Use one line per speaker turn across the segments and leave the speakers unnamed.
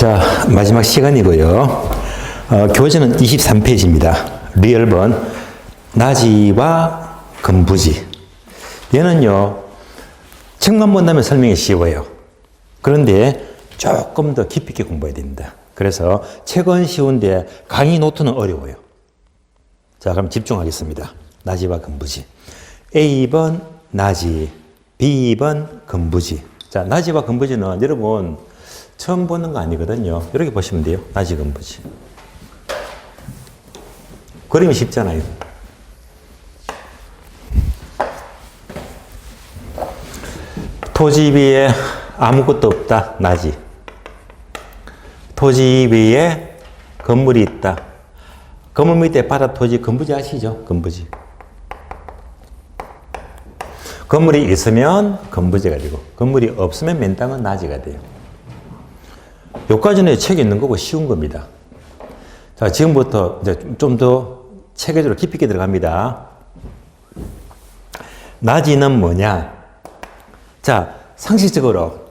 자, 마지막 시간이고요. 교재는 23페이지입니다. 리얼번 나지와 금부지. 얘는요, 책만 본다면 설명이 쉬워요. 그런데 조금 더 깊이 있게 공부해야 됩니다. 그래서 책은 쉬운데 강의 노트는 어려워요. 자, 그럼 집중하겠습니다. 나지와 금부지. A번 나지, B번 금부지. 자, 나지와 금부지는 여러분 처음 보는 거 아니거든요. 이렇게 보시면 돼요. 나지, 금부지. 그림이 쉽잖아요. 토지 위에 아무것도 없다. 나지. 토지 위에 건물이 있다. 건물 밑에 바다 토지 금부지 아시죠? 금부지. 건물이 있으면 금부지가 되고 건물이 없으면 맨 땅은 나지가 돼요. 여기까지는 책에 있는 거고 쉬운 겁니다. 자, 지금부터 이제 좀 더 체계적으로 깊이 있게 들어갑니다. 나지는 뭐냐? 자, 상식적으로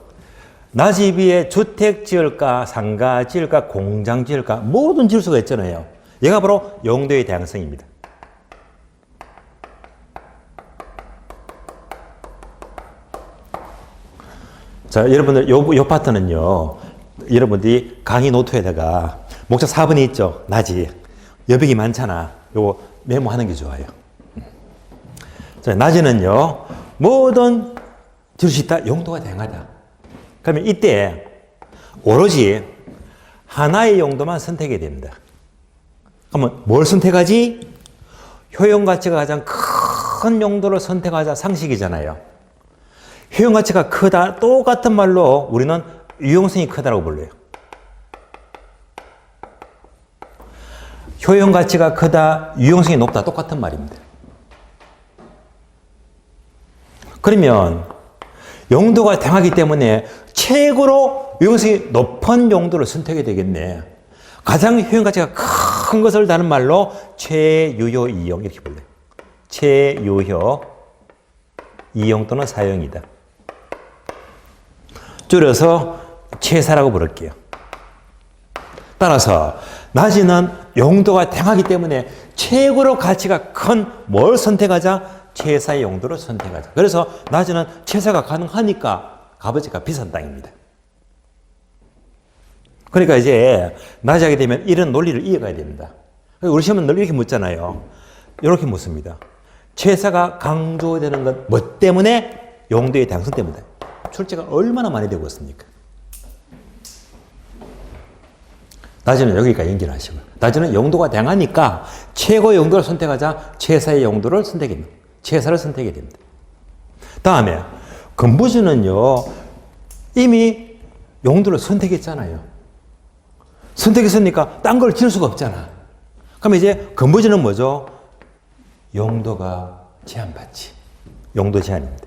나지 위에 주택 지을까, 상가 지을까, 공장 지을까, 뭐든 지을 수가 있잖아요. 얘가 바로 용도의 다양성입니다. 자, 여러분들 요 파트는요, 여러분들이 강의 노트에다가 목차 4번이 있죠. 나지. 여백이 많잖아. 요거 메모하는 게 좋아요. 자, 나지는요, 뭐든 지을 수 있다. 용도가 다양하다. 그러면 이때 오로지 하나의 용도만 선택해야 됩니다. 그러면 뭘 선택하지? 효용 가치가 가장 큰 용도를 선택하자 상식이잖아요. 효용 가치가 크다. 똑같은 말로 우리는 유용성이 크다라고 불러요. 효용 가치가 크다, 유용성이 높다. 똑같은 말입니다. 그러면 용도가 다양하기 때문에 최고로 유용성이 높은 용도를 선택해야 되겠네. 가장 효용 가치가 큰 것을 다른 말로 최유효 이용 이렇게 불러요. 최유효 이용 또는 사용이다. 줄여서 최사라고 부를게요. 따라서 나지는 용도가 다양하기 때문에 최고로 가치가 큰 뭘 선택하자? 최사의 용도를 선택하자. 그래서 나지는 최사가 가능하니까 값어치가 비싼 땅입니다. 그러니까 이제 나지 하게 되면 이런 논리를 이어가야 됩니다. 우리 시험은 늘 이렇게 묻잖아요. 이렇게 묻습니다. 최사가 강조되는 건 뭐 때문에? 용도의 다양성 때문에. 출제가 얼마나 많이 되고 있습니까? 나지는 여기까지 연결하시고요. 나지는 용도가 다양하니까 최고의 용도를 선택하자 최사의 용도를 선택합니다. 최사를 선택해야 됩니다. 다음에 금부지는요, 이미 용도를 선택했잖아요. 선택했으니까 딴 걸 지을 수가 없잖아. 그럼 이제 금부지는 뭐죠? 용도가 제한받지. 용도 제한입니다.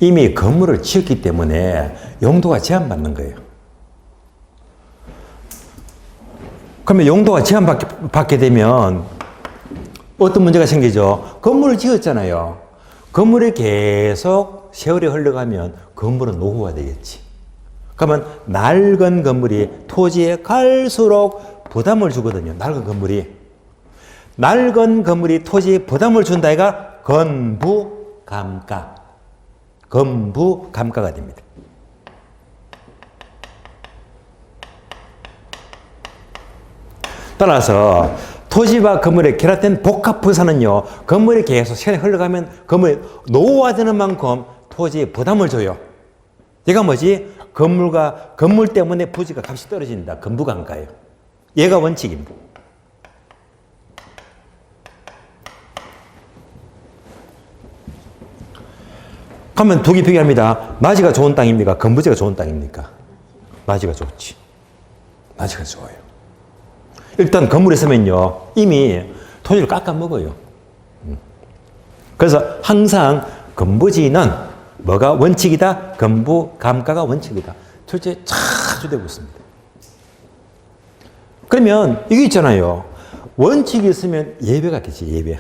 이미 건물을 지었기 때문에 용도가 제한받는 거예요. 그러면 용도가 제한받게 되면 어떤 문제가 생기죠? 건물을 지었잖아요. 건물이 계속 세월이 흘러가면 건물은 노후화 되겠지. 그러면 낡은 건물이 토지에 갈수록 부담을 주거든요. 낡은 건물이 토지에 부담을 준다 해가 건부감가. 건부감가가 됩니다. 따라서 토지와 건물의 결합된 복합부산은요, 건물이 계속 세월이 흘러가면 건물이 노후화되는 만큼 토지에 부담을 줘요. 얘가 뭐지? 건물 때문에 부지가 값이 떨어진다. 건부감가예요. 얘가 원칙입니다. 그러면 두 개 비교합니다. 나지가 좋은 땅입니까? 금부지가 좋은 땅입니까? 나지가 좋지. 나지가 좋아요. 일단 건물에 있으면요, 이미 토지를 깎아먹어요. 그래서 항상 금부지는 뭐가 원칙이다? 건부감가가 원칙이다. 철저히 자주 되고 있습니다. 그러면 이게 있잖아요. 원칙이 있으면 예배가 되지, 예배.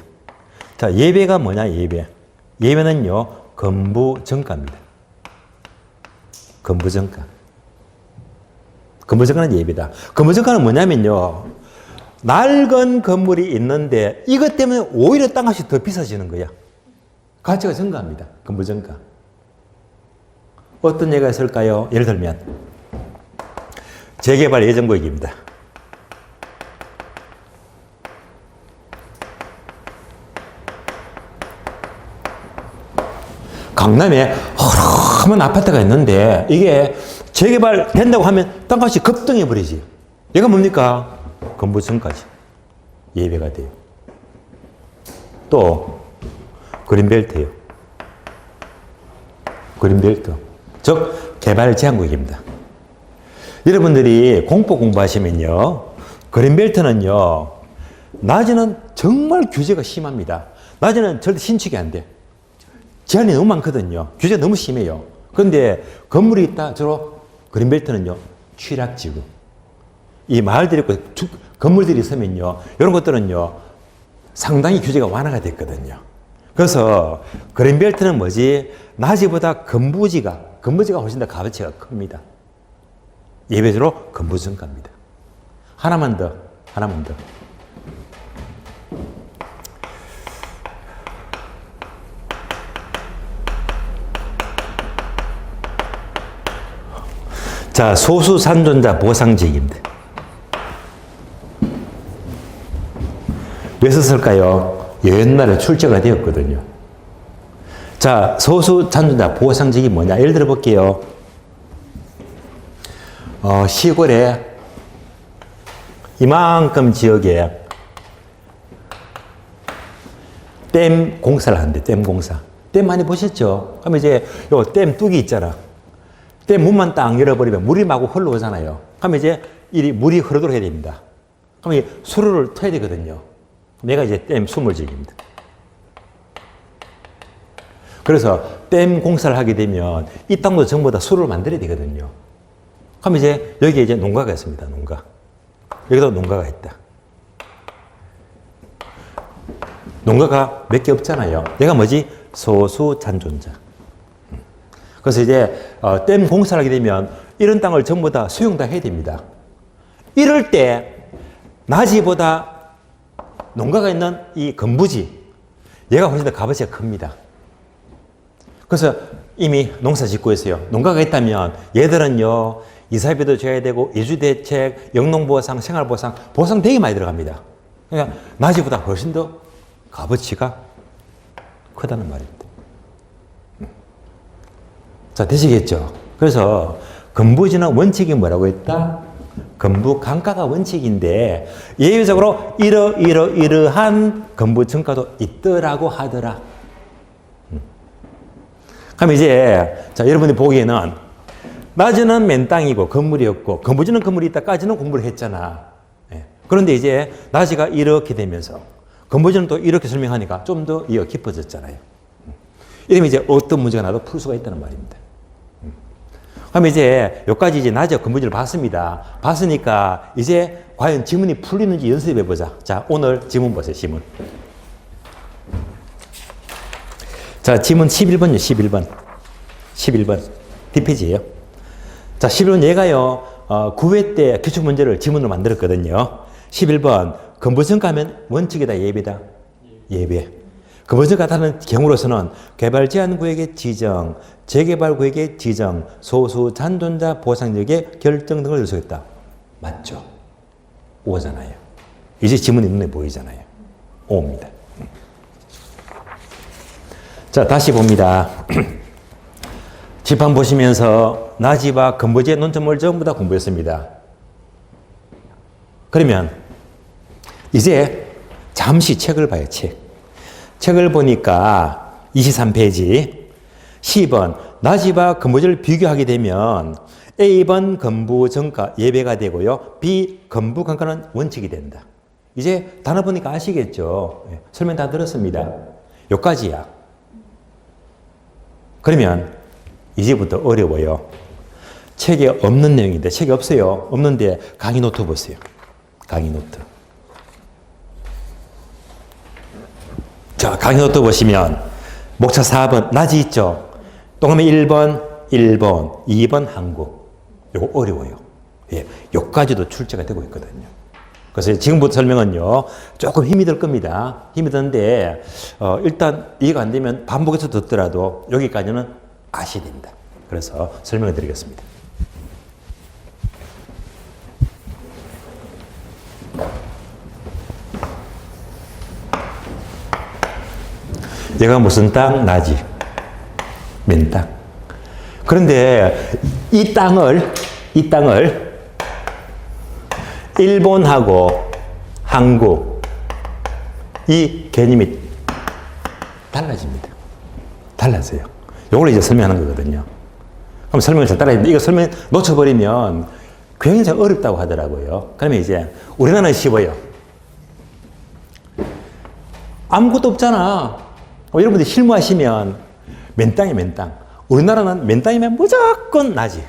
자, 예배가 뭐냐, 예배. 예배는요, 건부정가입니다. 건부정가. 건부정가는 예배다. 건부정가는 뭐냐면요. 낡은 건물이 있는데 이것 때문에 오히려 땅값이 더 비싸지는 거야. 가치가 증가합니다. 건부정가. 어떤 예가 있을까요? 예를 들면 재개발 예정구역입니다. 강남에 허름한 아파트가 있는데 이게 재개발 된다고 하면 땅값이 급등해 버리지. 얘가 뭡니까? 건부증까지 예배가 돼요. 또 그린벨트예요. 그린벨트. 즉 개발 제한구역입니다. 여러분들이 공법 공부하시면요. 그린벨트는요. 낮에는 정말 규제가 심합니다. 낮에는 절대 신축이 안 돼. 제한이 너무 많거든요. 규제가 너무 심해요. 그런데 건물이 있다 주로 그린벨트는요. 취락지구. 이 마을들이 있고 건물들이 있으면요. 이런 것들은요. 상당히 규제가 완화가 됐거든요. 그래서 그린벨트는 뭐지? 낮이보다 건부지가 훨씬 더 값어치가 큽니다. 예배대로 건부증가입니다. 하나만 더. 자, 소수산존자 보상지역입니다. 왜 썼을까요? 옛날에 출제가 되었거든요. 자, 소수산존자 보상지역이 뭐냐? 예를 들어 볼게요. 시골에 이만큼 지역에 댐 공사를 하는데, 댐 공사. 댐 많이 보셨죠? 그러면 이제 요 댐 뚝이 있잖아. 댐 문만 딱 열어버리면 물이 마구 흘러오잖아요. 그러면 이제 이 물이 흐르도록 해야 됩니다. 그러면 이 수로를 터야 되거든요. 내가 이제 댐 수물지기입니다. 그래서 댐 공사를 하게 되면 이 땅도 전부 다 수로를 만들어야 되거든요. 그러면 이제 여기에 이제 농가가 있습니다. 농가. 여기도 농가가 있다. 농가가 몇 개 없잖아요. 얘가 뭐지? 소수잔존자. 그래서 이제 댐 공사를 하게 되면 이런 땅을 전부 다 수용 다 해야 됩니다. 이럴 때 낮이보다 농가가 있는 이 건부지, 얘가 훨씬 더 값어치가 큽니다. 그래서 이미 농사 짓고 있어요. 농가가 있다면 얘들은요, 이사비도 줘야 되고 이주대책, 영농보상, 생활보상, 보상 되게 많이 들어갑니다. 그러니까 낮이보다 훨씬 더 값어치가 크다는 말입니다. 자, 되시겠죠? 그래서 건부지는 원칙이 뭐라고 했다? 건부 강가가 원칙인데 예외적으로 이러한 건부 증가도 있더라고 하더라. 그럼 이제 자, 여러분이 보기에는 낮에는 맨 땅이고 건물이 없고 건부지는 건물이 있다까지는 공부를 했잖아. 예. 그런데 이제 낮이가 이렇게 되면서 건부지는 또 이렇게 설명하니까 좀 더 이어 깊어졌잖아요. 이러면 이제 어떤 문제가 나도 풀 수가 있다는 말입니다. 그럼 이제 여기까지 이제 낮에 건부지를 봤습니다. 봤으니까 이제 과연 지문이 풀리는지 연습해 보자. 자, 오늘 지문 보세요. 지문. 자, 지문 11번이요. 11번. 뒷페이지예요. 자, 11번 얘가요. 9회 때 기출문제를 지문으로 만들었거든요. 11번. 건부증가 하면 원칙이다, 예배다. 예배. 건부증가 다른 경우로서는 개발 제한 구역의 지정, 재개발 구역의 지정, 소수 잔존자 보상력의 결정 등을 요소했다. 맞죠? 5잖아요. 이제 지문이 눈에 보이잖아요. 5입니다. 자, 다시 봅니다. 지판 보시면서 나지바 건부지의 논점을 전부 다 공부했습니다. 그러면 이제 잠시 책을 봐요. 책을 보니까 23페이지 10번 나지바 건부지를 비교하게 되면 A번 건부 정가 예배가 되고요. B 건부 강가는 원칙이 된다. 이제 단어 보니까 아시겠죠? 설명 다 들었습니다. 여기까지야. 그러면 이제부터 어려워요. 책에 없는 내용인데 책이 없어요. 없는데 강의 노트 보세요. 강의 노트. 자, 강의 노트 보시면 목차 4번 낮이 있죠. 동그라미 1번, 일본, 2번 한국. 요거 어려워요. 예, 요까지도 출제가 되고 있거든요. 그래서 지금부터 설명은요, 조금 힘이 들 겁니다. 힘이 드는데, 일단 이해가 안 되면 반복해서 듣더라도 여기까지는 아셔야 됩니다. 그래서 설명해 드리겠습니다. 얘가 무슨 땅? 나지. 맨 땅. 그런데 이 땅을 일본하고 한국 이 개념이 달라집니다. 달라져요. 요걸 이제 설명하는 거거든요. 그럼 설명을 잘 따라야 됩니다. 이거 설명 놓쳐버리면 굉장히 어렵다고 하더라고요. 그러면 이제 우리나라는 쉬워요. 아무것도 없잖아. 여러분들이 실무하시면 맨 땅이 맨 땅. 우리나라는 맨 땅이면 무조건 나지.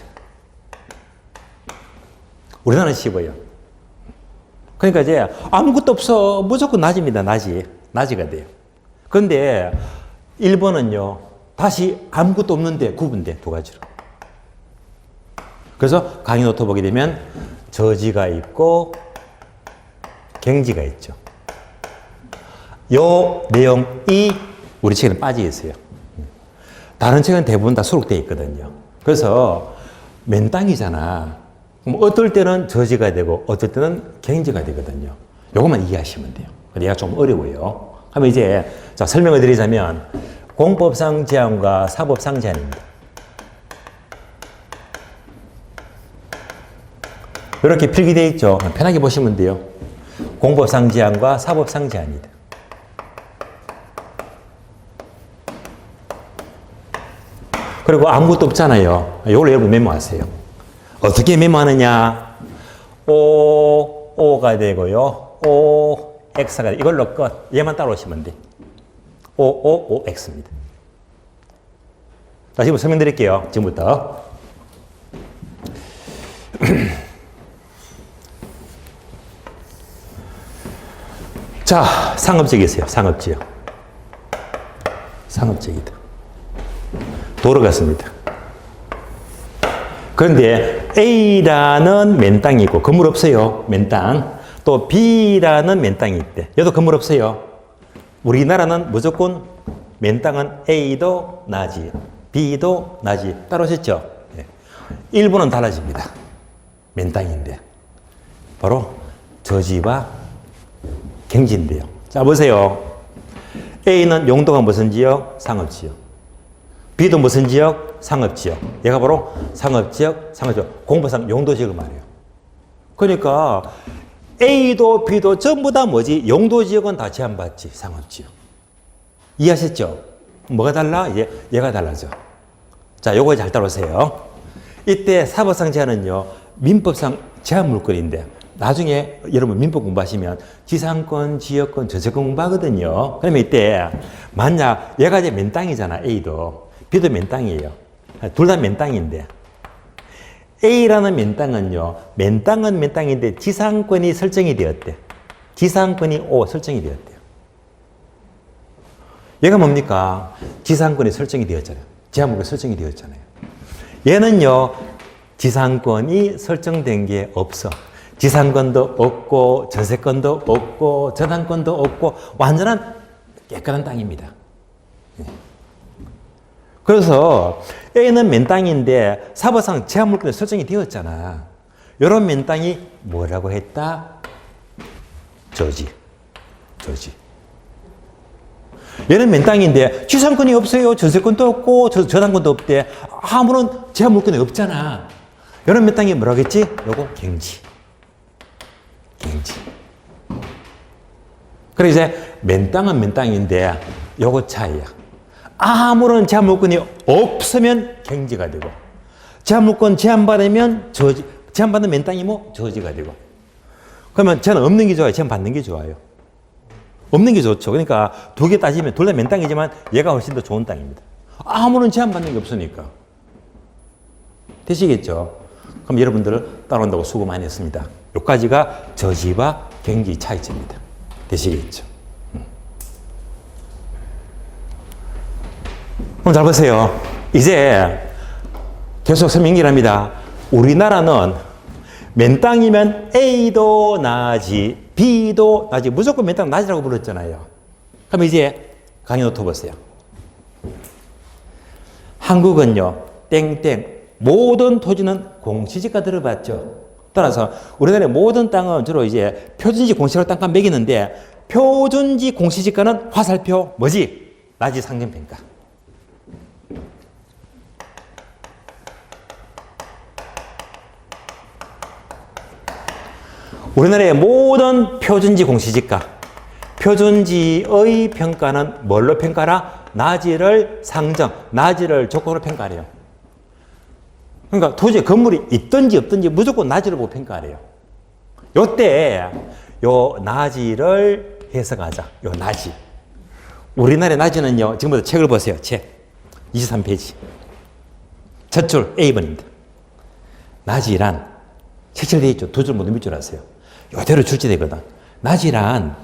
우리나라는 쉬워요. 그러니까 이제 아무것도 없어. 무조건 낮입니다. 낮이가 돼요. 그런데 일본은요, 다시 아무것도 없는데 구분돼. 두 가지로. 그래서 강의 노트 보게 되면 저지가 있고 갱지가 있죠. 요 내용이 우리 책에는 빠져 있어요. 다른 책은 대부분 다 수록되어 있거든요. 그래서 맨 땅이잖아. 그럼 어떨 때는 저지가 되고 어떨 때는 갱지가 되거든요. 요것만 이해하시면 돼요. 얘가 좀 어려워요. 그러면 이제 자, 설명을 드리자면 공법상 제한과 사법상 제한입니다. 이렇게 필기되어 있죠. 편하게 보시면 돼요. 공법상 제한과 사법상 제한이다. 그리고 아무것도 없잖아요. 이걸 여러분 메모하세요. 어떻게 메모하느냐? O가 되고요. X가 되고 이걸로 끝. 얘만 따라오시면 돼. X입니다. 자, 지금 설명드릴게요. 지금부터. 자, 상업적이세요. 상업지요. 상업적이다. 도로 같습니다. 그런데 A라는 맨 땅이 있고 건물 없어요. 맨 땅. 또 B라는 맨 땅이 있대. 여기도 건물 없어요. 우리나라는 무조건 맨 땅은 A도 나지, B도 나지. 따라오셨죠? 네. 일본은 달라집니다. 맨 땅인데. 바로 저지와 갱지인데요. 자, 보세요. A는 용도가 무슨 지역? 상업지역. B도 무슨 지역? 상업지역. 얘가 바로 상업지역. 공부상 용도지역을 말해요. 그러니까 A도 B도 전부 다 뭐지? 용도지역은 다 제한받지. 상업지역. 이해하셨죠? 뭐가 달라? 얘가 달라져. 자, 요거 잘 따라오세요. 이때 사법상 제한은요, 민법상 제한 물건인데 나중에 여러분 민법 공부하시면 지상권, 지역권, 저작권 공부하거든요. 그러면 이때 만약 얘가 이제 맨 땅이잖아. A도. B도 맨 땅이에요. 둘 다 맨 땅인데 A라는 맨 땅은요. 맨 땅은 맨 땅인데 지상권이 설정이 되었대. 지상권이 설정이 되었대요. 얘가 뭡니까? 지상권이 설정이 되었잖아요. 제한물권이 설정이 되었잖아요. 얘는요. 지상권이 설정된 게 없어. 지상권도 없고 전세권도 없고 저당권도 없고 완전한 깨끗한 땅입니다. 그래서 A는 맨 땅인데 사법상 제한물권이 설정이 되었잖아. 이런 맨 땅이 뭐라고 했다? 저지. 얘는 맨 땅인데 지상권이 없어요. 전세권도 없고 저당권도 없대. 아무런 제한물권이 없잖아. 이런 맨 땅이 뭐라고 했지? 요거 갱지. 그래 이제 맨 땅은 맨 땅인데 요거 차이야. 아무런 제한물권이 없으면 갱지가 되고 제한물권 제한받으면 제한받는 맨 땅이 저지가 되고 그러면 제한 없는 게 좋아요? 제한 받는 게 좋아요? 없는 게 좋죠. 그러니까 두 개 따지면 둘 다 맨 땅이지만 얘가 훨씬 더 좋은 땅입니다. 아무런 제한받는 게 없으니까. 되시겠죠? 그럼 여러분들 따라온다고 수고 많이 했습니다. 여기까지가 저지와 갱지 차이점입니다. 되시겠죠? 그럼 잘 보세요. 이제 계속 설명일합니다. 우리나라는 맨 땅이면 A도 나지, B도 나지, 무조건 맨 땅 나지라고 불렀잖아요. 그럼 이제 강의 노트 보세요. 한국은요, 땡땡, 모든 토지는 공시지가 들어봤죠. 따라서 우리나라의 모든 땅은 주로 이제 표준지 공시지가로 땅값 매기는데, 표준지 공시지가는 화살표 뭐지? 나지 상정평가. 우리나라의 모든 표준지 공시지가, 표준지의 평가는 뭘로 평가하라? 나지를 상정, 나지를 조건으로 평가하래요. 그러니까 토지에 건물이 있든지 없든지 무조건 나지를 보고 평가하래요. 요때 요 나지를 해석하자. 요 나지. 우리나라의 나지는요, 지금부터 책을 보세요. 책 23페이지. 첫 줄 A번입니다. 나지란 색칠되어 있죠. 두 줄 모두 밑줄 하세요. 요대로 출제되거든. 나지란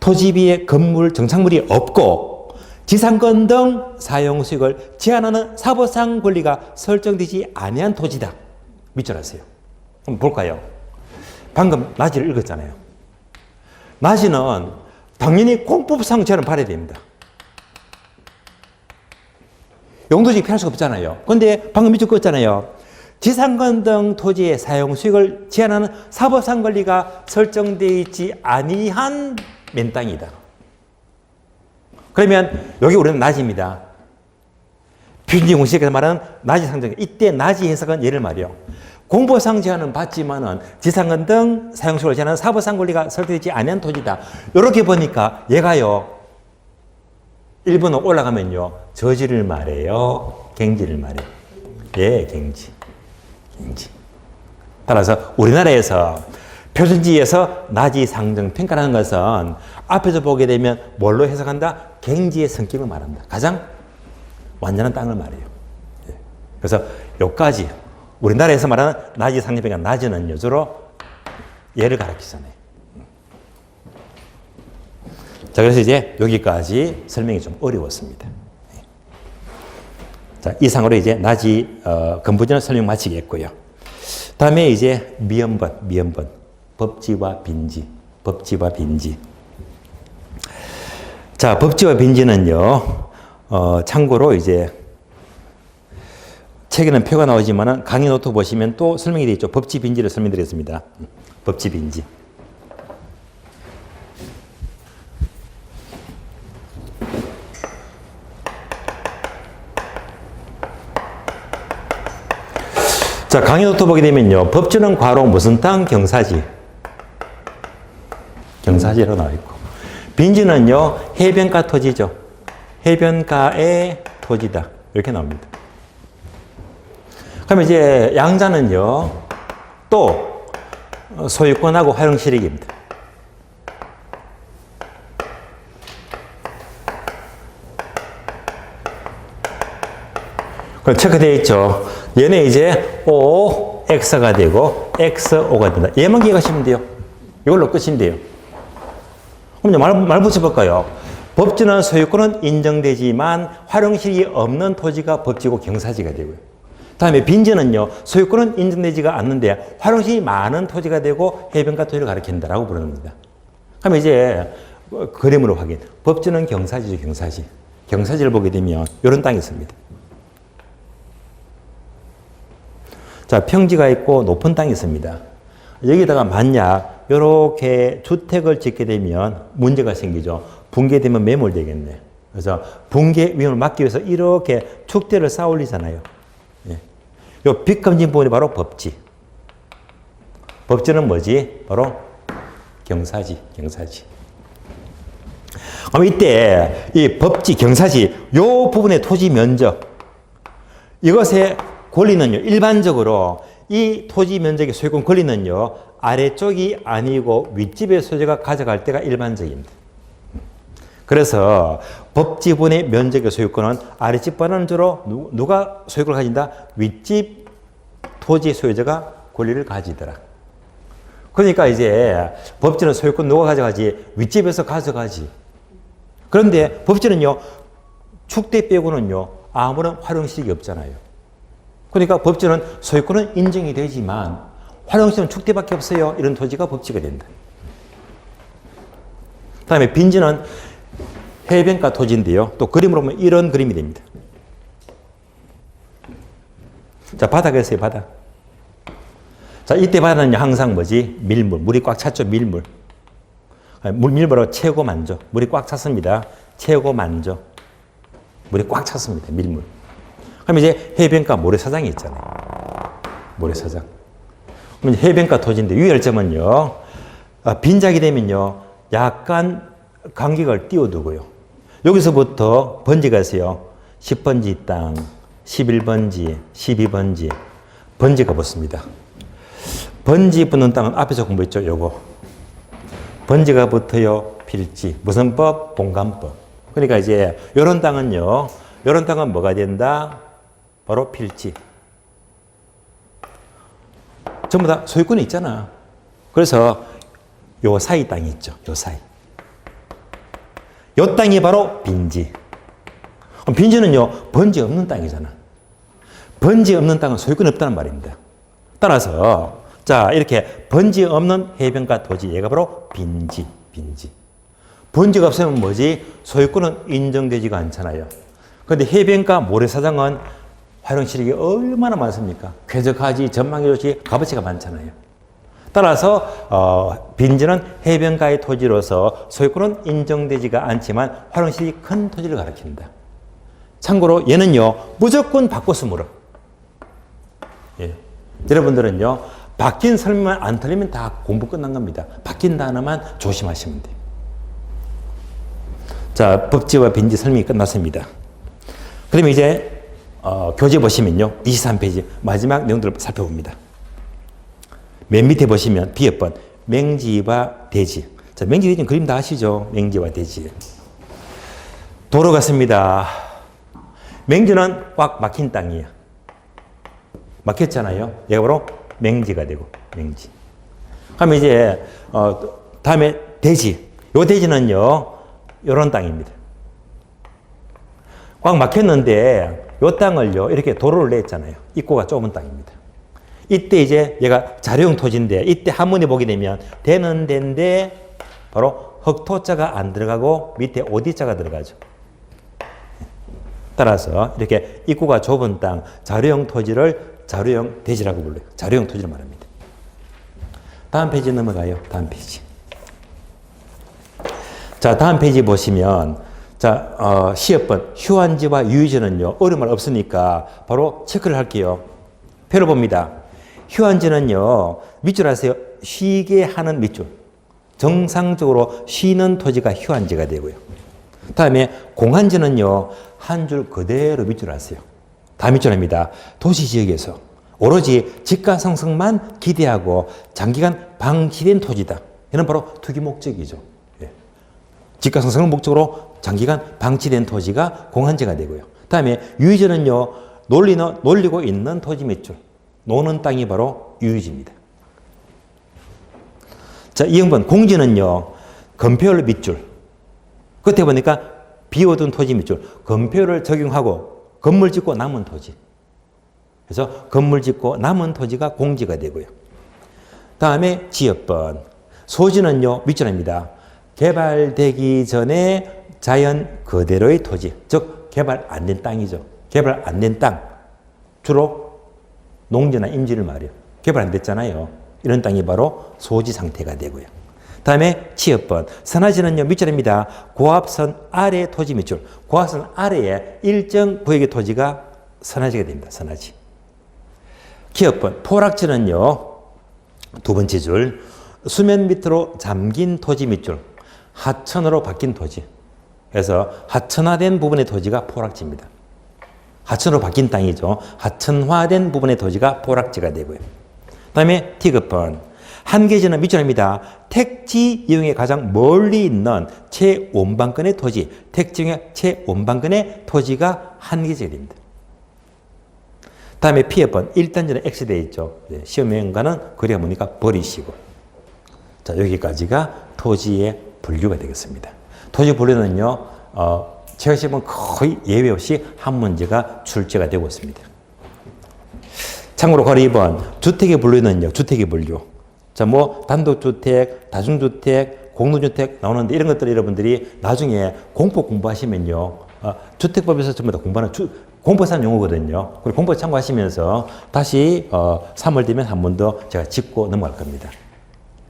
토지비에 건물, 정착물이 없고 지상권 등 사용수익을 제한하는 사법상 권리가 설정되지 아니한 토지다. 밑줄 하세요. 한번 볼까요? 방금 나지를 읽었잖아요. 나지는 당연히 공법상 제한을 받아야 됩니다. 용도지 피할 수가 없잖아요. 그런데 방금 밑줄 껐잖아요. 지상권 등 토지의 사용 수익을 제한하는 사법상 권리가 설정되어 있지 아니한 맨 땅이다. 그러면 여기 우리는 나지입니다. 표준지 공시에서 말하는 나지 상정. 이때 나지 해석은 예를 말이요. 공법상 제한은 받지만은 지상권 등 사용 수익을 제한하는 사법상 권리가 설정되지 아니한 토지다. 이렇게 보니까 얘가요. 1번으로 올라가면요. 저지를 말해요. 갱지를 말해요. 예, 갱지. 따라서 우리나라에서 표준지에서 나지 상정 평가라는 것은 앞에서 보게 되면 뭘로 해석한다? 갱지의 성격을 말한다. 가장 완전한 땅을 말해요. 그래서 여기까지 우리나라에서 말하는 나지 상정 평가, 나지는 주로 얘를 가르치잖아요. 자, 그래서 이제 여기까지 설명이 좀 어려웠습니다. 자, 이상으로 이제 나지 건부전을 설명 마치겠고요. 다음에 이제 미연번, 법지와 빈지. 자, 법지와 빈지는요, 참고로 이제 책에는 표가 나오지만은 강의 노트 보시면 또 설명이 되어 있죠. 법지 빈지를 설명드리겠습니다. 법지 빈지. 자, 강의 노트 보게 되면요. 법지는 괄호 무슨 땅? 경사지. 경사지로 나와 있고. 빈지는요. 해변가 토지죠. 해변가의 토지다. 이렇게 나옵니다. 그러면 이제 양자는요. 또 소유권하고 활용 실익입니다. 그럼 체크되어 있죠. 얘네 이제 O, X가 되고 XO가 된다. 얘만 기억하시면 돼요. 이걸로 끝인데요. 그럼 이제 말 붙여볼까요? 법지는 소유권은 인정되지만 활용실이 없는 토지가 법지고 경사지가 되고요. 다음에 빈지는요. 소유권은 인정되지가 않는데 활용실이 많은 토지가 되고 해변가 토지를 가리킨다라고 부르는 겁니다. 그럼 이제 그림으로 확인. 법지는 경사지죠. 경사지. 경사지를 보게 되면 이런 땅이 있습니다. 자, 평지가 있고 높은 땅이 있습니다. 여기다가 만약 이렇게 주택을 짓게 되면 문제가 생기죠. 붕괴되면 매몰되겠네. 그래서 붕괴 위험을 막기 위해서 이렇게 축대를 쌓아 올리잖아요. 예. 요 빗감진 부분이 바로 법지. 법지는 뭐지? 바로 경사지. 그럼 이때 이 법지, 경사지 요 부분의 토지 면적 이것의 권리는요, 일반적으로 이 토지 면적의 소유권 권리는요, 아래쪽이 아니고 윗집의 소유자가 가져갈 때가 일반적입니다. 그래서 법지분의 면적의 소유권은 아랫집보다는 주로 누가 소유권을 가진다? 윗집 토지 소유자가 권리를 가지더라. 그러니까 이제 법지는 소유권 누가 가져가지? 윗집에서 가져가지. 그런데 법지는요, 축대 빼고는요, 아무런 활용식이 없잖아요. 그러니까 법지는 소유권은 인정이 되지만 활용식은 축대밖에 없어요. 이런 토지가 법지가 된다. 다음에 빈지는 해변가 토지인데요. 또 그림으로 보면 이런 그림이 됩니다. 자, 바다가 있어요, 바다. 자, 이때 바다는 항상 뭐지? 밀물. 물이 꽉 찼죠, 밀물. 밀물로 최고 만조. 물이 꽉 찼습니다. 최고 만조. 물이 꽉 찼습니다, 밀물. 그럼 이제 해변가 모래사장이 있잖아요. 모래사장. 그럼 이제 해변가 토지인데 유의할 점은요, 빈작이 되면요, 약간 간격을 띄워두고요. 여기서부터 번지가 있어요. 10번지 땅, 11번지, 12번지. 번지가 붙습니다. 번지 붙는 땅은 앞에서 공부했죠, 요거. 번지가 붙어요, 필지. 무슨 법? 공간법. 그러니까 이제 요런 땅은요, 요런 땅은 뭐가 된다? 바로 필지. 전부 다 소유권이 있잖아. 그래서 요 사이 땅이 있죠, 요 사이. 요 땅이 바로 빈지. 그럼 빈지는요, 번지 없는 땅이잖아. 번지 없는 땅은 소유권이 없다는 말입니다. 따라서 자, 이렇게 번지 없는 해변가 토지, 얘가 바로 빈지, 빈지. 번지가 없으면 뭐지? 소유권은 인정되지가 않잖아요. 그런데 해변가 모래사장은 활용실익이 얼마나 많습니까? 쾌적하지, 전망이 좋지, 값어치가 많잖아요. 따라서 빈지는 해변가의 토지로서 소유권은 인정되지가 않지만 활용실이 큰 토지를 가리킨다. 참고로 얘는요, 무조건 바꿨으므로. 예. 여러분들은요, 바뀐 설명만 안 틀리면 다 공부 끝난 겁니다. 바뀐 단어만 조심하시면 돼요. 자, 법지와 빈지 설명이 끝났습니다. 그러면 이제 교재 보시면요, 23페이지 마지막 내용들을 살펴봅니다. 맨 밑에 보시면 B번 맹지와 대지. 자, 맹지 대지 그림 다 아시죠? 맹지와 대지. 도로 같습니다. 맹지는 꽉 막힌 땅이에요. 막혔잖아요. 얘가 바로 맹지가 되고, 맹지. 그러면 이제 다음에 대지. 요 대지는요, 요런 땅입니다. 꽉 막혔는데 요 땅을요, 이렇게 도로를 냈잖아요. 입구가 좁은 땅입니다. 이때 이제 얘가 자료용 토지인데 이때 한문에 보게 되면 되는 데인데 바로 흑토자가 안 들어가고 밑에 오디자가 들어가죠. 따라서 이렇게 입구가 좁은 땅, 자료용 토지를 자료용 대지라고 불러요. 자료용 토지를 말합니다. 다음 페이지 넘어가요. 다음 페이지. 자, 다음 페이지 보시면 자, 시업번 휴안지와 유의지는요, 어려운 말 없으니까 바로 체크를 할게요. 표를 봅니다. 휴안지는요, 밑줄 아세요? 쉬게 하는 밑줄. 정상적으로 쉬는 토지가 휴안지가 되고요. 다음에 공안지는요, 한 줄 그대로 밑줄 아세요. 다 밑줄 합니다. 도시지역에서 오로지 집가상승만 기대하고 장기간 방치된 토지다. 이는 바로 투기 목적이죠. 예. 집가상승을 목적으로 장기간 방치된 토지가 공안지가 되고요. 다음에 유의지는요, 놀리고 있는 토지 밑줄. 노는 땅이 바로 유의지입니다. 자, 2형번 공지는요, 건폐율 밑줄. 끝에 보니까 비워둔 토지 밑줄. 건폐율을 적용하고 건물 짓고 남은 토지. 그래서 건물 짓고 남은 토지가 공지가 되고요. 다음에 지역번. 소지는요, 밑줄입니다. 개발되기 전에 자연 그대로의 토지. 즉, 개발 안 된 땅이죠. 개발 안 된 땅. 주로 농지나 임지를 말해요. 개발 안 됐잖아요. 이런 땅이 바로 소지 상태가 되고요. 다음에 취업번. 선화지는요, 밑줄입니다. 고압선 아래 토지 밑줄. 고압선 아래에 일정 구역의 토지가 선화지가 됩니다. 선화지. 기업번. 포락지는요, 두 번째 줄. 수면 밑으로 잠긴 토지 밑줄. 하천으로 바뀐 토지. 그래서 하천화된 부분의 토지가 포락지입니다. 하천으로 바뀐 땅이죠. 하천화된 부분의 토지가 포락지가 되고요. 그 다음에 티급번. 한계지는 밑줄입니다. 택지 이용에 가장 멀리 있는 최원방권의 토지. 택지 이용의 최원방권의 토지가 한계지가 됩니다. 다음에 피해번. 1단전에 X되어 있죠. 시험연가는 그래야 보니까 버리시고. 자, 여기까지가 토지의 분류가 되겠습니다. 토지 분류는요, 최저시험은 거의 예외 없이 한 문제가 출제가 되고 있습니다. 참고로 괄호 2번 주택의 분류는요. 주택의 분류. 자, 뭐 단독주택, 다중주택, 공동주택 나오는데 이런 것들 여러분들이 나중에 공법 공부하시면요. 주택법에서 전부 다 공부하는 공법상 용어거든요. 그리고 공법 참고하시면서 다시 3월 되면 한 번 더 제가 짚고 넘어갈 겁니다.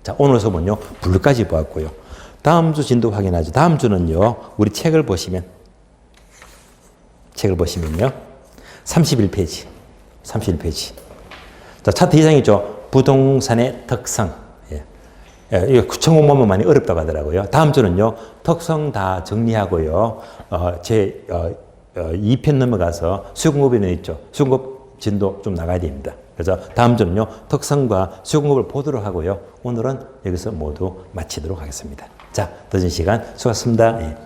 자, 오늘 수업은요. 분류까지 보았고요. 다음 주 진도 확인하죠. 다음 주는요. 우리 책을 보시면요. 31페이지. 자, 차트 2장이죠. 부동산의 특성. 예. 이거 구청 공부하면 많이 어렵다고 하더라고요. 다음 주는요. 특성 다 정리하고요. 제 2편 넘어가서 수공급에는 있죠. 수공급 진도 좀 나가야 됩니다. 그래서 다음 주는요. 특성과 수공급을 보도록 하고요. 오늘은 여기서 모두 마치도록 하겠습니다. 자, 늦은 시간 수고하셨습니다. 예.